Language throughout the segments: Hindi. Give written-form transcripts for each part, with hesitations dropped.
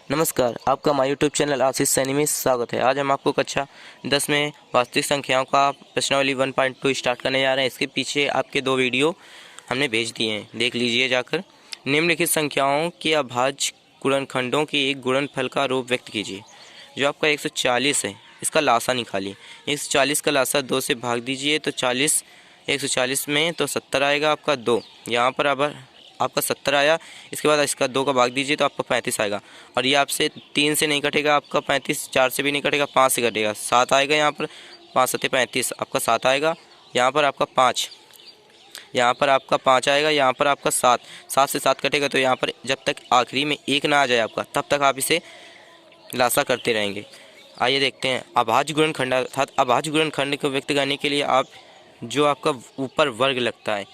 नमस्कार, आपका हमारे यूट्यूब चैनल आशीष सैनी में स्वागत है। आज हम आपको कक्षा 10 में वास्तविक संख्याओं का प्रश्नावली 1.2 स्टार्ट करने जा रहे हैं। इसके पीछे आपके 2 वीडियो हमने भेज दिए हैं, देख लीजिए जाकर। निम्नलिखित संख्याओं के अभाज्य गुणनखंडों के एक गुणनफल का रूप व्यक्त कीजिए। जो आपका 140 है, इसका लासा निकालिए। 140 का लासा 2 से भाग दीजिए तो 140 में तो 70 आएगा आपका 2। यहाँ पर अब आपका 70 आया, इसके बाद इसका 2 का भाग दीजिए तो आपका 35 आएगा। और ये आपसे 3 से नहीं कटेगा आपका 35, 4 से भी नहीं कटेगा, 5 से कटेगा, 7 आएगा। यहाँ पर 5 सत्ते 35 आपका 7 आएगा। यहाँ पर आपका 5, यहाँ पर आपका 5 आएगा। यहाँ पर आपका 7 से 7 कटेगा तो यहाँ पर जब तक आखिरी में 1 ना आ जाए आपका, तब तक आप इसे लासा करते रहेंगे। आइए देखते हैं अभाज्य गुणनखंड। अर्थात अभाज्य गुणनखंड को व्यक्त करने के लिए आप जो आपका ऊपर वर्ग लगता है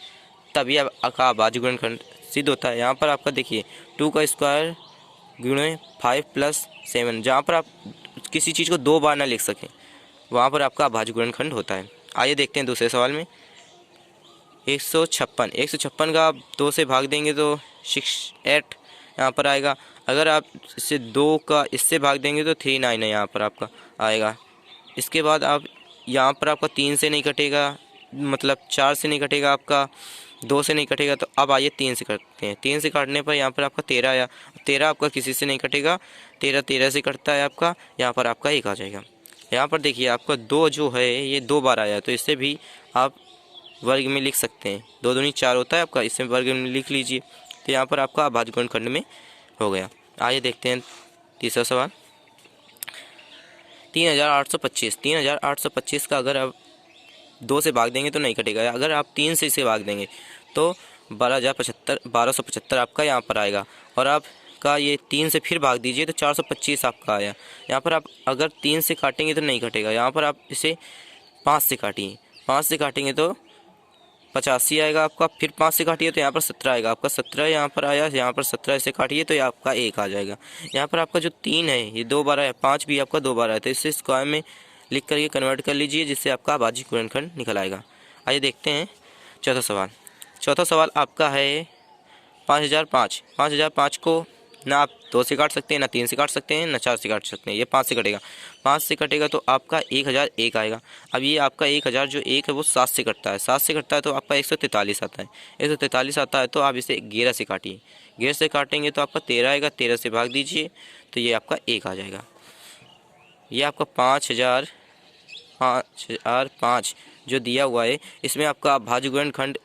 तभी आपका अभाज्य गुणनखंड सिद्ध होता है। यहाँ पर आपका देखिए 2 का स्क्वायर गुणे 5 + 7, जहाँ पर आप किसी चीज़ को 2 बार ना लिख सकें वहाँ पर आपका अभाज्य गुणनखंड होता है। आइए देखते हैं दूसरे सवाल में। 156 का आप 2 से भाग देंगे तो 8 यहाँ पर आएगा। अगर आप इसे 2 का इससे भाग देंगे तो 39 है यहाँ पर आपका आएगा। इसके बाद आप यहाँ पर आपका 3 से नहीं कटेगा, मतलब 4 से नहीं कटेगा, आपका 2 से नहीं कटेगा। तो अब आइए 3 से काटते हैं। 3 से काटने पर यहाँ पर आपका 13 आया। 13 आपका किसी से नहीं कटेगा, 13 से कटता है आपका, यहाँ पर आपका 1 आ जाएगा। यहाँ पर देखिए आपका 2 जो है ये 2 बार आया, तो इससे भी आप वर्ग में लिख सकते हैं। 2 दूनी 4 होता है आपका, इससे वर्ग में लिख लीजिए। तो यहाँ पर आपका अभाज्य गुणनखंड में हो गया। आइए देखते हैं तीसरा सवाल। 3825 का अगर आप 2 से भाग देंगे तो नहीं कटेगा। अगर आप 3 से इसे भाग देंगे तो 1275 आपका यहाँ पर आएगा। और आपका ये 3 से फिर भाग दीजिए तो 425 आपका आया। यहाँ पर आप अगर 3 से काटेंगे तो नहीं कटेगा। यहाँ पर आप इसे 5 से काटिए, 5 से काटेंगे तो 85 आएगा आपका। फिर 5 से काटिए तो यहाँ पर 17 आएगा आपका, 17 यहाँ पर आया। यहाँ पर 17 से काटिए तो ये आपका 1 आ जाएगा। यहाँ पर आपका जो 3 है ये 2 बार आया, 5 भी आपका 2 बार आया, तो इससे स्क्वायर में लिख करके कन्वर्ट कर लीजिए, जिससे आपका अभाज्य गुणनखंड निकल आएगा। आइए देखते हैं चौथा सवाल। चौथा सवाल आपका है 5005। 5005 को ना आप 2 से काट सकते हैं, ना 3 से काट सकते हैं, ना 4 से काट सकते हैं। ये 5 से कटेगा। 5 से कटेगा तो आपका 1001 आएगा। अब ये आपका 1000 जो 1 है वो 7 से कटता है। 7 से कटता है तो आपका 143 आता है। 143 आता है तो आप इसे 11 से काटिए। 11 से काटेंगे तो आपका 13 आएगा। 13 से भाग दीजिए तो ये आपका 1 आ जाएगा। ये आपका 5005 जो दिया हुआ है इसमें आपका अभाज्य गुणनखंड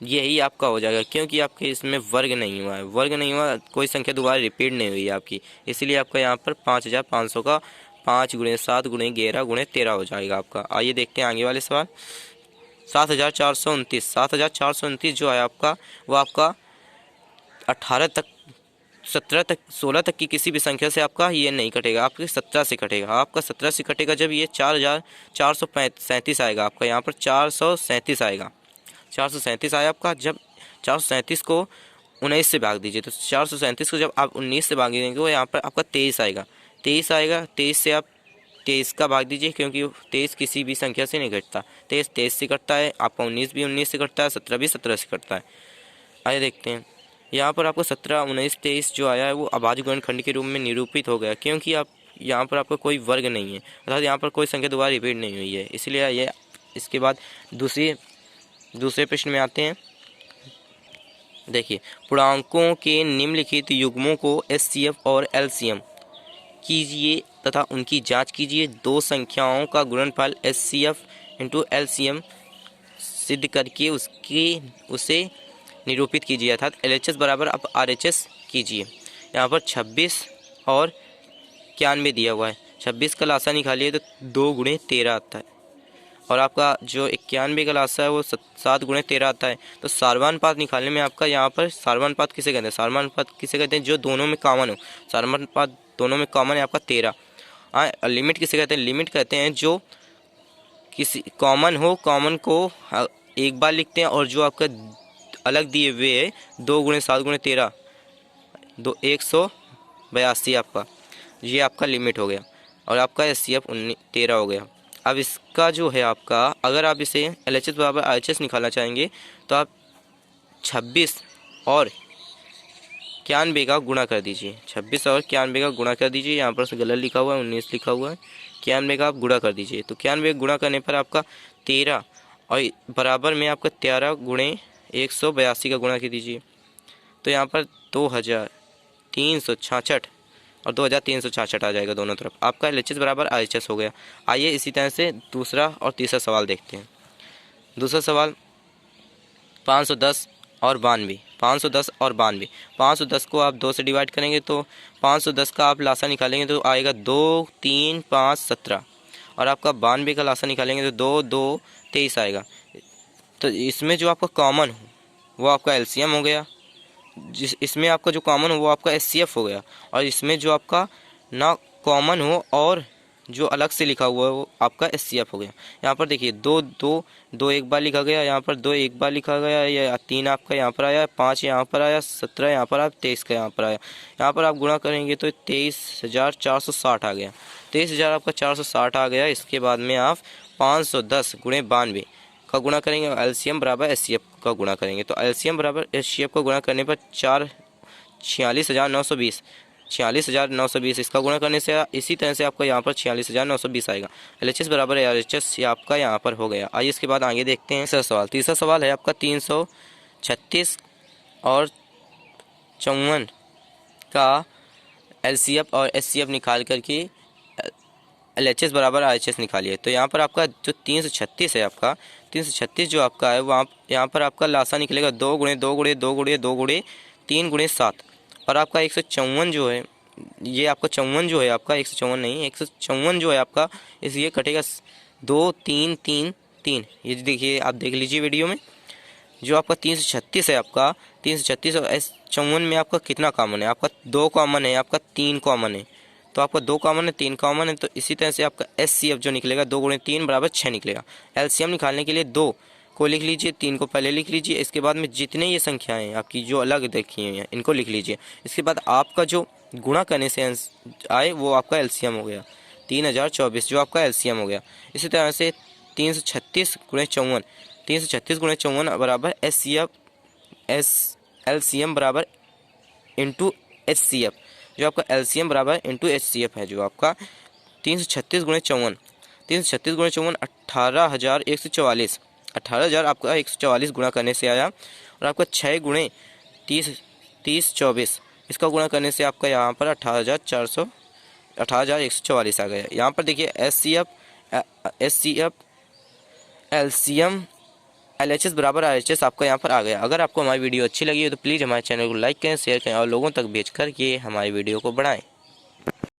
यही आपका हो जाएगा, क्योंकि आपके इसमें वर्ग नहीं हुआ है। वर्ग नहीं हुआ, कोई संख्या दोबारा रिपीट नहीं हुई है आपकी, इसलिए आपका यहाँ पर 5500 का 5 × 7 × 11 × 13 हो जाएगा आपका। आइए देखते हैं आगे वाले सवाल। 7429 जो है आपका वो आपका 18 तक 17 तक 16 तक की किसी भी संख्या से आपका ये नहीं कटेगा, आपके 17 से कटेगा। आपका 17 से कटेगा जब ये 4437 आएगा आपका। यहाँ पर 437 आएगा। 437 आया आपका। जब 437 को 19 से भाग दीजिए तो 437 को जब आप 19 से भाग देंगे तो यहाँ पर आपका 23 आएगा। 23 आएगा, 23 से आप 23 का भाग दीजिए, क्योंकि 23 किसी भी संख्या से नहीं कटता। 23 से कटता है आपका, 19 भी 19 से कटता है, 17 भी 17 से कटता है। आइए देखते हैं यहाँ पर आपको 17, 19, 23 जो आया है वो अभाज्य गुणनखंड के रूप में निरूपित हो गया, क्योंकि आप यहाँ पर आपका कोई वर्ग नहीं है, अर्थात यहाँ पर कोई संख्या दोबारा रिपीट नहीं हुई है, इसलिए ये। इसके बाद दूसरे प्रश्न में आते हैं। देखिए, पूर्णांकों के निम्नलिखित युग्मों को HCF और LCM कीजिए तथा उनकी जांच कीजिए। 2 संख्याओं का गुणनफल HCF × LCM सिद्ध करके उसे निरूपित कीजिए, अर्थात LHS बराबर आप RHS कीजिए। यहाँ पर 26 और 91 दिया हुआ है। 26 का लासा निकालिए तो 2 × 13 आता है, और आपका जो 91 का लासा है वो 7 × 13 आता है। तो सार्वनुपात निकालने में आपका यहाँ पर सार्वनुपात किसे कहते हैं? सार्वनुपात किसे कहते हैं? जो दोनों में कॉमन हो। सार्वनुपात दोनों में कॉमन है आपका 13। लिमिट किसे कहते हैं? लिमिट कहते हैं जो किसी कॉमन हो, कॉमन को एक बार लिखते हैं, और जो आपका अलग दिए हुए है 2 × 7 × 13 182 आपका, ये आपका लिमिट हो गया। और आपका HCF 13 हो गया। अब इसका जो है आपका, अगर आप इसे LHS बराबर RHS निकालना चाहेंगे तो आप 26 और 91 का गुणा कर दीजिए, 26 और 91 का गुणा कर दीजिए। यहाँ पर गलत लिखा हुआ है, 19 लिखा हुआ है। 91 का आप गुणा कर दीजिए, तो 91 गुणा करने पर आपका 13 और बराबर में आपका 13 गुणे 182 का गुणा कर दीजिए। तो यहाँ पर 2366 और 2366 आ जाएगा दोनों तरफ। आपका LHS बराबर RHS हो गया। आइए इसी तरह से दूसरा और तीसरा सवाल देखते हैं। दूसरा सवाल 510 और 92, 510 और 92। 510 को आप 2 से डिवाइड करेंगे तो 510 का आप लासा निकालेंगे तो आएगा 2 3 5 17, और आपका 92 का लासा निकालेंगे तो 2 2 23 आएगा। तो इसमें जो आपका कॉमन हो वो आपका LCM हो गया, इसमें आपका जो कॉमन हो वो आपका SCF हो गया, और इसमें जो आपका ना कॉमन हो और जो अलग से लिखा हुआ है वो आपका SCF हो गया। यहाँ पर देखिए 2 2 2 एक बार लिखा गया, यहाँ पर 2 एक बार लिखा गया, या 3 आपका यहाँ पर आया, 5 यहाँ पर आया, 17 यहाँ पर आया, 23 का यहाँ पर आया। यहाँ पर आप गुणा करेंगे तो 23,460 आ गया। 23,000 आपका 460 आ गया। इसके बाद में आप 510 गुणे 92 का गुणा करेंगे, LCM बराबर SCF का गुणा करेंगे। तो LCM बराबर SCF का गुणा करने पर 46,920, 46,920 इसका गुणा करने से इसी तरह से आपका यहाँ पर 46,920 आएगा। LHS बराबर RHS ये आपका यहाँ पर हो गया। आइए इसके बाद आगे देखते हैं तीसरा सवाल। तीसरा सवाल है आपका 336 और 54 का LCF और SCF निकाल करके LHS बराबर RHS निकालिए। तो यहाँ पर आपका जो 336 है, आपका 336 जो आपका है वहाँ यहाँ पर आपका लासा निकलेगा 2 गुणे 2 गुणे 2 गुणे 2 गुणे 3 गुणे 7, और आपका 154 जो है, ये आपका 54 जो है आपका 154 नहीं 154 जो है आपका, इस ये कटेगा 2 3 3 3। ये देखिए आप देख लीजिए वीडियो में, जो आपका 336 है, आपका 336 और 54 में आपका कितना कॉमन है, आपका 2 कॉमन है, आपका 3 कॉमन है। तो आपका 2 कॉमन है 3 कॉमन है, तो इसी तरह से आपका SCF जो निकलेगा 2 गुणे 3 बराबर 6 निकलेगा। LCM निकालने के लिए 2 को लिख लीजिए, 3 को पहले लिख लीजिए, इसके बाद में जितने ये संख्याएं हैं आपकी जो अलग देखी हैं इनको लिख लीजिए। इसके बाद आपका जो गुणा करने से आए वो आपका LCM हो गया 3024, जो आपका LCM हो गया। इसी तरह से 336 गुणे 54, 336 गुणे 54 बराबर LCM बराबर इंटू HCF, जो आपका LCM बराबर इंटू HCF है, जो आपका 336 गुणे 54, 336 गुणे 54 18,144, 18,000 आपका 144 गुणा करने से आया। और आपका 6 गुणे 30 इसका गुणा करने से आपका यहाँ पर 18,144 आ गया। यहाँ पर देखिए SCF LCM LHS बराबर RHS आपका यहाँ पर आ गया। अगर आपको हमारी वीडियो अच्छी लगी हो तो प्लीज़ हमारे चैनल को लाइक करें, शेयर करें और लोगों तक भेज कर के हमारी वीडियो को बढ़ाएं।